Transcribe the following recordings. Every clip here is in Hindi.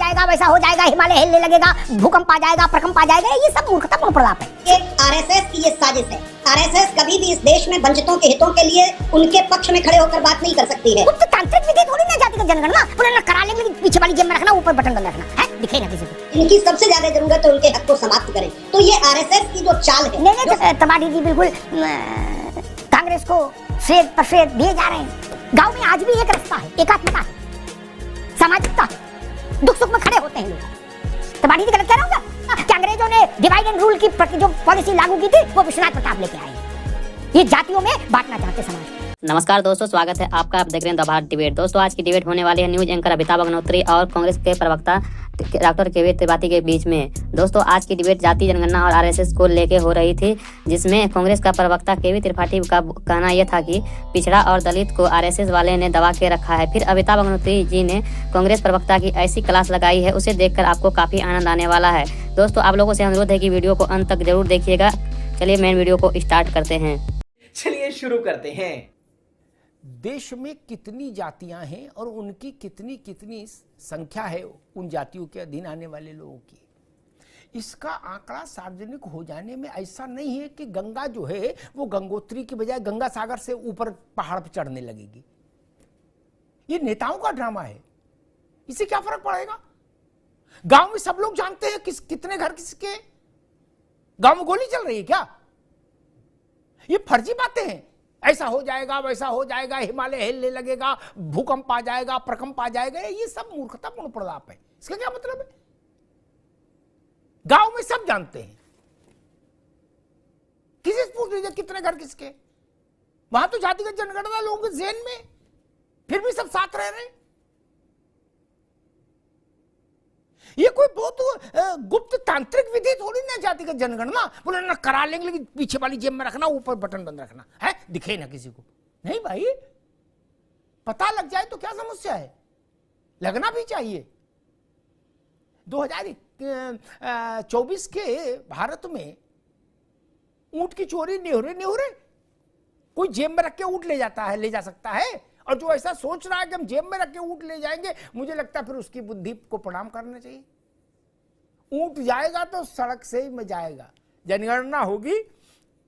जाएगा, वैसा हो जाएगा, हिमालय हिलने लगेगा, भूकंप आ जाएगा, प्रकंप आ जाएगा, ये सब मूर्खता और प्रलाप है। एक आरएसएस की ये साजिश है। आरएसएस कभी भी इस देश में वंचितों के हितों के लिए उनके पक्ष में खड़े होकर बात नहीं कर सकती है। तो तांत्रिक विधि थोड़ी ना जातिगत जनगणना, पुनः करा लेंगे, पीछे वाली जेब में रखना, ऊपर बटन बंद रखना है, दिखे ना किसी को। इनकी सबसे ज्यादा जरूरत है उनके हक को समाप्त करें। तो ये आरएसएस की जो चाल है, नहीं तबाड़ी जी बिल्कुल कांग्रेस को श्वेत पर श्वेत दिए जा रहे हैं। गांव में आज भी एक रास्ता है, एकात्मता है, सामाजिकता, दुख सुख में खड़े होते हैं लोग। तबाड़ी जी गलत कह रहा हूँ क्या? अंग्रेजों ने डिवाइड एंड रूल की जो पॉलिसी लागू की थी वो विश्वनाथ प्रताप लेके आए। ये जातियों में बांटना चाहते समाज। नमस्कार दोस्तों, स्वागत है आपका। आप देख रहे हैं द भारत डिबेट। दोस्तों आज की डिबेट होने वाली है न्यूज एंकर अमिताभ अग्निहोत्री और कांग्रेस के प्रवक्ता डॉक्टर केवी त्रिपाठी के बीच में। दोस्तों आज की डिबेट जाति जनगणना और आरएसएस को लेके हो रही थी, जिसमें कांग्रेस का प्रवक्ता केवी त्रिपाठी का कहना यह था कि पिछड़ा और दलित को आरएसएस वाले ने दबा के रखा है। फिर अमिताभ अग्निहोत्री जी ने कांग्रेस प्रवक्ता की ऐसी क्लास लगाई है, उसे देखकर आपको काफी आनंद आने वाला है। दोस्तों आप लोगों से अनुरोध है कि वीडियो को अंत तक जरूर देखिएगा। चलिए मेन वीडियो को स्टार्ट करते हैं। चलिए शुरू करते हैं। देश में कितनी जातियां हैं और उनकी कितनी कितनी संख्या है उन जातियों के अधीन आने वाले लोगों की, इसका आंकड़ा सार्वजनिक हो जाने में ऐसा नहीं है कि गंगा जो है वो गंगोत्री की बजाय गंगा सागर से ऊपर पहाड़ पर चढ़ने लगेगी। ये नेताओं का ड्रामा है, इससे क्या फर्क पड़ेगा? गांव में सब लोग जानते हैं कितने घर किसके। गांव में गोली चल रही है क्या? ये फर्जी बातें हैं। ऐसा हो जाएगा, वैसा हो जाएगा, हिमालय हिलने लगेगा, भूकंप आ जाएगा, प्रकंप आ जाएगा, ये सब मूर्खतापूर्ण प्रलाप है। इसका क्या मतलब है? गांव में सब जानते हैं, किसी से पूछ लीजिए कितने घर किसके। वहां तो जातिगत जनगणना लोगों के ज़हन में, फिर भी सब साथ रह रहे हैं। ये कोई बहुत गुप्त तांत्रिक विधि थोड़ी ना जातिगत जनगणना, बोले ना करा लेंगे, लेकिन पीछे वाली जेब में रखना, ऊपर बटन बंद रखना है, दिखे ना किसी को। नहीं भाई, पता लग जाए तो क्या समस्या है, लगना भी चाहिए। 2024 के भारत में ऊंट की चोरी नेहुरे कोई जेब में रख के ऊंट ले जाता है, ले जा सकता है। और जो ऐसा सोच रहा है कि हम जेब में रख के ऊंट ले जाएंगे, मुझे लगता है फिर उसकी बुद्धि को प्रणाम करना चाहिए। ऊंट जाएगा तो सड़क से ही में जाएगा। जनगणना होगी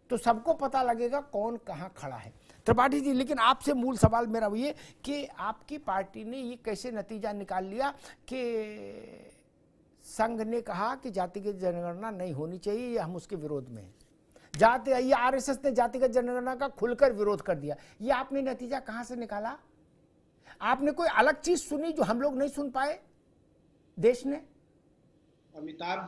तो सबको पता लगेगा कौन कहां खड़ा है। त्रिपाठी जी, लेकिन आपसे मूल सवाल मेरा ये कि आपकी पार्टी ने ये कैसे नतीजा निकाल लिया कि संघ ने कहा कि जातिगत जनगणना नहीं होनी चाहिए, हम उसके विरोध में हैं। ये आरएसएस ने जातिगत जनगणना का खुलकर विरोध कर दिया। ये आपने नतीजा कहां से निकाला? आपने कोई अलग चीज सुनी जो हम लोग नहीं सुन पाए देश ने? अमिताभ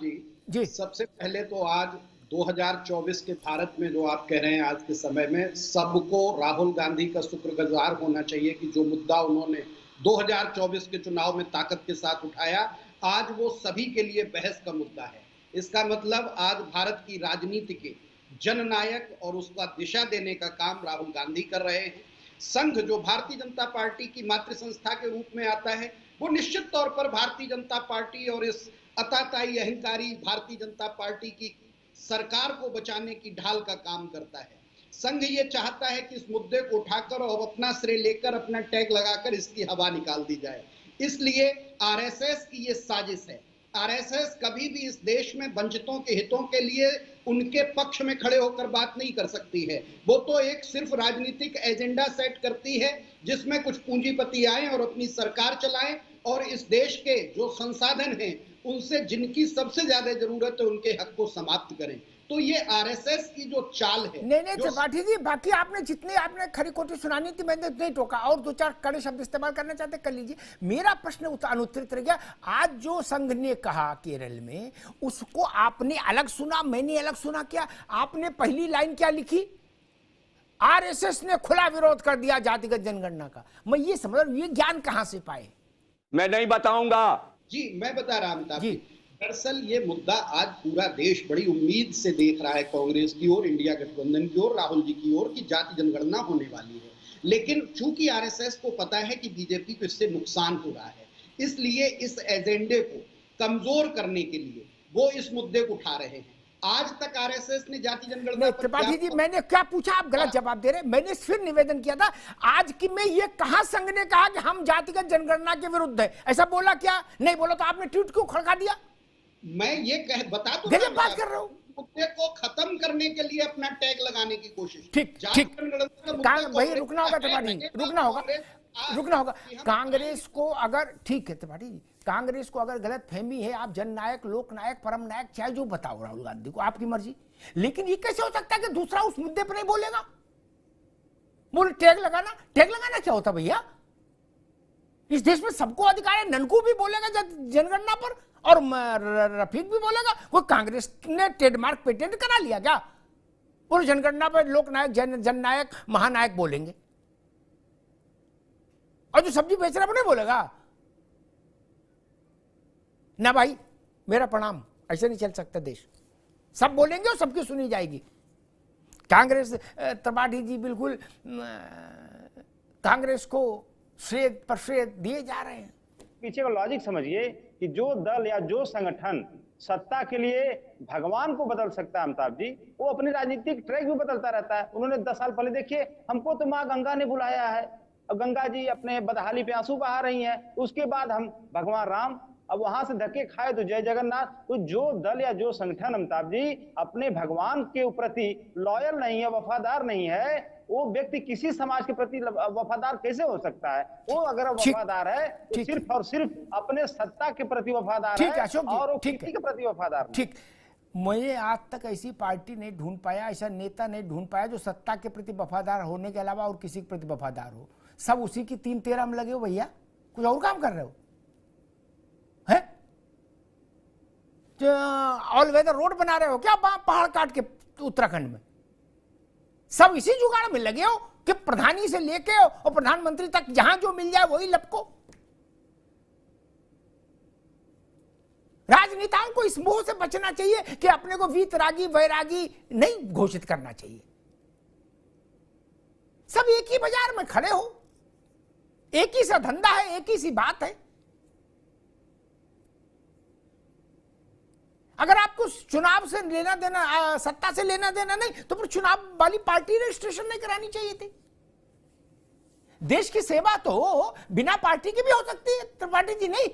जी, सबसे पहले तो आज 2024 के भारत में जो आप कह रहे हैं, आज के समय में सबको राहुल गांधी का शुक्रगुजार होना चाहिए कि जो मुद्दा उन्होंने 2024 के चुनाव में ताकत के साथ उठाया, आज वो सभी के लिए बहस का मुद्दा है। इसका मतलब आज भारत की राजनीति के जननायक और उसका दिशा देने का काम राहुल गांधी कर रहे हैं। संघ जो भारतीय जनता पार्टी की मातृ संस्था के रूप में आता है, वो निश्चित तौर पर भारतीय जनता पार्टी और इस अताताई अहंकारी भारतीय जनता पार्टी की सरकार को बचाने की ढाल का काम करता है। संघ ये चाहता है कि इस मुद्दे को उठाकर और अपना श्रेय लेकर, अपना टैग लगाकर इसकी हवा निकाल दी जाए। इसलिए आरएसएस की ये साजिश है। आरएसएस कभी भी इस देश में वंचितों के हितों के लिए उनके पक्ष में खड़े होकर बात नहीं कर सकती है। वो तो एक सिर्फ राजनीतिक एजेंडा सेट करती है, जिसमें कुछ पूंजीपति आए और अपनी सरकार चलाएं और इस देश के जो संसाधन हैं उनसे जिनकी सबसे ज्यादा जरूरत है उनके हक को समाप्त करें। तो ये आरएसएस की जो चाल है। नहीं त्रिपाठी जी, बाकी आपने जितनी आपने खरी खोटी सुनानी थी मैंने नहीं टोका, और दो चार कड़े शब्द इस्तेमाल करना चाहते कर लीजिए। मेरा प्रश्न अनुत्तरित रह गया। आज जो संघ ने कहा केरल में, उसको आपने अलग सुना, मैंने अलग सुना। क्या आपने पहली लाइन क्या लिखी? आरएसएस ने खुला विरोध कर दिया जातिगत जनगणना का। मैं ये समझ रहा हूं, ये ज्ञान कहां से पाए? मैं नहीं बताऊंगा जी, मैं बता रहा हूं जी। दरअसल ये मुद्दा आज पूरा देश बड़ी उम्मीद से देख रहा है, कांग्रेस की ओर, इंडिया गठबंधन की ओर, राहुल जी की ओर, कि जाति जनगणना होने वाली है। लेकिन चूंकि आरएसएस को पता है कि बीजेपी को इससे नुकसान हो रहा है, इसलिए इस एजेंडे को कमजोर करने के लिए वो इस मुद्दे को उठा रहे हैं। आज तक आरएसएस ने जाति जनगणना नहीं पर त्रिपाठी जी, क्या- मैंने क्या पूछा, आप गलत जवाब दे रहे। मैंने फिर निवेदन किया था आज कि मैं ये कहां संघ ने कहा कि हम जातिगत जनगणना के विरुद्ध है, ऐसा बोला क्या? नहीं बोला तो आपने ट्वीट क्यों खड़का दिया? मैं ये बता दूं, गजब बात कर रहे हो। मुद्दे को खत्म करने के लिए अपना टैग लगाने की कोशिश। ठीक जाति ठीक, जनगणना का मुद्दा भाई कांग्रेस रुकना होगा का है, त्रिपाठी, रहेगा, रुकना होगा, कांग्रेस रुकना होगा। कि हम- कांग्रेस को अगर, ठीक है त्रिपाठी जी, कांग्रेस को अगर गलत फहमी है, आप जननायक, लोकनायक, परम नायक चाहे जो बताओ राहुल गांधी को, आपकी मर्जी, लेकिन ये कैसे हो सकता है कि दूसरा उस मुद्दे पर नहीं बोलेगा? बोले टैग लगाना, टैग लगाना क्या होता भैया? इस देश में सबको अधिकार है। ननकू भी बोलेगा जनगणना पर और रफीक भी बोलेगा। वो कांग्रेस ने ट्रेडमार्क पेटेंट करा लिया क्या? बोले जनगणना पर लोकनायक, जननायक, महानायक बोलेंगे, और जो सब्जी बेच रहा है वो नहीं बोलेगा ना? भाई मेरा प्रणाम, ऐसे नहीं चल सकता देश। सब बोलेंगे और सबकी सुनी जाएगी। कांग्रेस, त्रिपाठी जी बिल्कुल कांग्रेस को श्रेय पर श्रेय दिए जा रहे हैं। पीछे का लॉजिक समझिए कि जो दल या जो संगठन सत्ता के लिए भगवान को बदल सकता है अमिताभ जी, वो अपनी राजनीतिक ट्रैक भी बदलता रहता है। उन्होंने 10 साल पहले, देखिए हमको तो माँ गंगा ने बुलाया है, अब गंगा जी अपने बदहाली पे आंसू बहा रही हैं, उसके बाद हम भगवान राम, अब वहां से धक्के खाए तो जय जगन्नाथ। तो जो दल या जो संगठन अमिताभ जी अपने भगवान के प्रति लॉयल नहीं है, वफादार नहीं है, वो व्यक्ति किसी समाज के प्रति वफादार कैसे हो सकता है? वो अगर वफादार है तो सिर्फ और सिर्फ अपने सत्ता के प्रति वफादार है और वो किसी के प्रति वफादार नहीं। ठीक, मैं आज तक ऐसी पार्टी नहीं ढूंढ पाया, ऐसा नेता नहीं ढूंढ पाया जो सत्ता के प्रति वफादार होने के अलावा और किसी के प्रति वफादार हो। सब उसी की 3-13 में लगे हो भैया, कुछ और काम कर रहे हो है? ऑल वेदर रोड बना रहे हो क्या पहाड़ काट के उत्तराखंड में? सब इसी जुगाड़ में लगे हो कि प्रधानी से लेके और प्रधानमंत्री तक जहां जो मिल जाए वही लपको। राजनेताओं को इस मोह से बचना चाहिए कि अपने को वीतरागी वैरागी नहीं घोषित करना चाहिए। सब एक ही बाजार में खड़े हो, एक ही सा धंधा है, एक ही सी बात है। अगर आपको चुनाव से लेना देना, सत्ता से लेना देना नहीं, तो फिर चुनाव वाली पार्टी रजिस्ट्रेशन नहीं करानी चाहिए थी। देश की सेवा तो बिना पार्टी की भी हो सकती है त्रिपाठी जी। नहीं,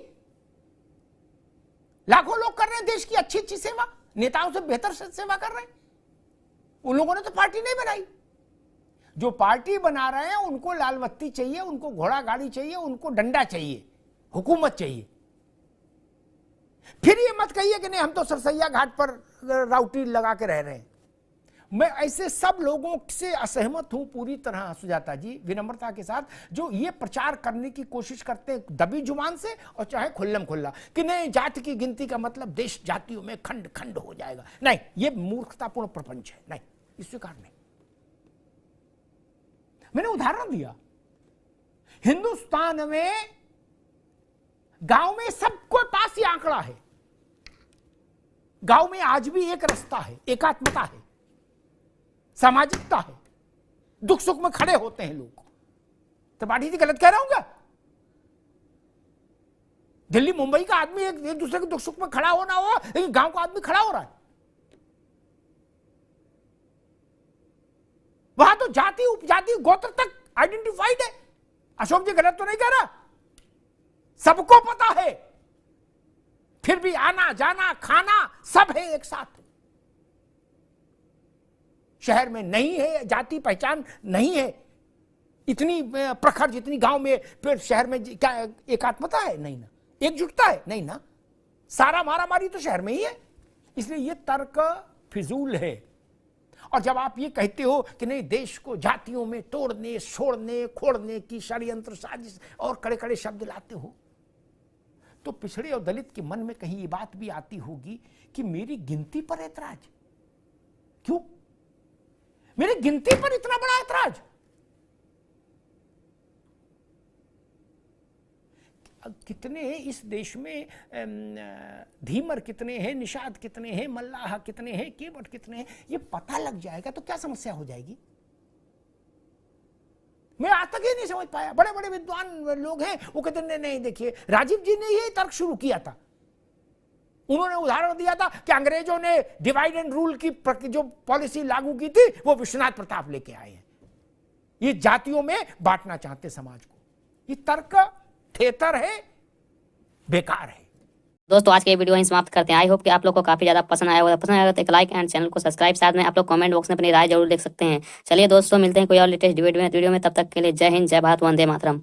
लाखों लोग कर रहे हैं देश की अच्छी अच्छी सेवा, नेताओं से बेहतर सेवा कर रहे हैं। उन लोगों ने तो पार्टी नहीं बनाई। जो पार्टी बना रहे हैं उनको लाल बत्ती चाहिए, उनको घोड़ा गाड़ी चाहिए, उनको डंडा चाहिए, हुकूमत चाहिए। फिर ये मत कहिए कि नहीं हम तो सरसैया घाट पर राउटी लगा के रह रहे हैं। मैं ऐसे सब लोगों से असहमत हूं पूरी तरह सुजाता जी, विनम्रता के साथ, जो ये प्रचार करने की कोशिश करते हैं दबी जुबान से और चाहे खुल्लम खुल्ला कि नहीं जाति की गिनती का मतलब देश जातियों में खंड खंड हो जाएगा। नहीं, ये मूर्खतापूर्ण प्रपंच है, नहीं, इस स्वीकार नहीं। मैंने उदाहरण दिया, हिंदुस्तान में गांव में सबको पास ये आंकड़ा है, गांव में आज भी एक रास्ता है, एकात्मता है, सामाजिकता है, दुख सुख में खड़े होते हैं लोग। त्रिपाठी जी गलत कह रहा हूं क्या? दिल्ली मुंबई का आदमी एक दूसरे के दुख सुख में खड़ा होना हो, लेकिन गांव का आदमी खड़ा हो रहा है। वहां तो जाति उपजाति गोत्र तक आइडेंटिफाइड है। अशोक जी गलत तो नहीं कह रहा, सबको पता है, फिर भी आना जाना खाना सब है एक साथ। शहर में नहीं है, जाति पहचान नहीं है इतनी प्रखर जितनी गांव में। फिर शहर में क्या एकात्मता है? नहीं ना। एकजुटता है? नहीं ना। सारा मारामारी तो शहर में ही है। इसलिए ये तर्क फिजूल है। और जब आप ये कहते हो कि नहीं देश को जातियों में तोड़ने छोड़ने खोड़ने की षड्यंत्र साजिश और कड़े कड़े शब्द लाते हो, तो पिछड़े और दलित के मन में कहीं ये बात भी आती होगी कि मेरी गिनती पर ऐतराज क्यों? मेरी गिनती पर इतना बड़ा ऐतराज? कितने इस देश में धीमर कितने हैं, निषाद कितने हैं, मल्लाह कितने हैं, केवट कितने हैं, ये पता लग जाएगा तो क्या समस्या हो जाएगी? मैं आज तक ये नहीं समझ पाया। बड़े बड़े विद्वान लोग हैं, वो कहते नहीं नहीं, देखिए राजीव जी ने ये तर्क शुरू किया था उन्होंने उदाहरण दिया था कि अंग्रेजों ने डिवाइड एंड रूल की जो पॉलिसी लागू की थी वो विश्वनाथ प्रताप लेके आए हैं। ये जातियों में बांटना चाहते समाज को। ये तर्क थेतर है, बेकार है। दोस्तों आज के वीडियो यहीं समाप्त करते हैं। आई होप कि आप लोग को काफी ज्यादा पसंद आया होगा। पसंद आया तो एक लाइक एंड चैनल को सब्सक्राइब। साथ में आप लोग कमेंट बॉक्स में अपनी राय जरूर लिख सकते हैं। चलिए दोस्तों, मिलते हैं कोई और लेटेस्ट वीडियो में। तब तक के लिए जय हिंद, जय भारत, वंदे मातरम।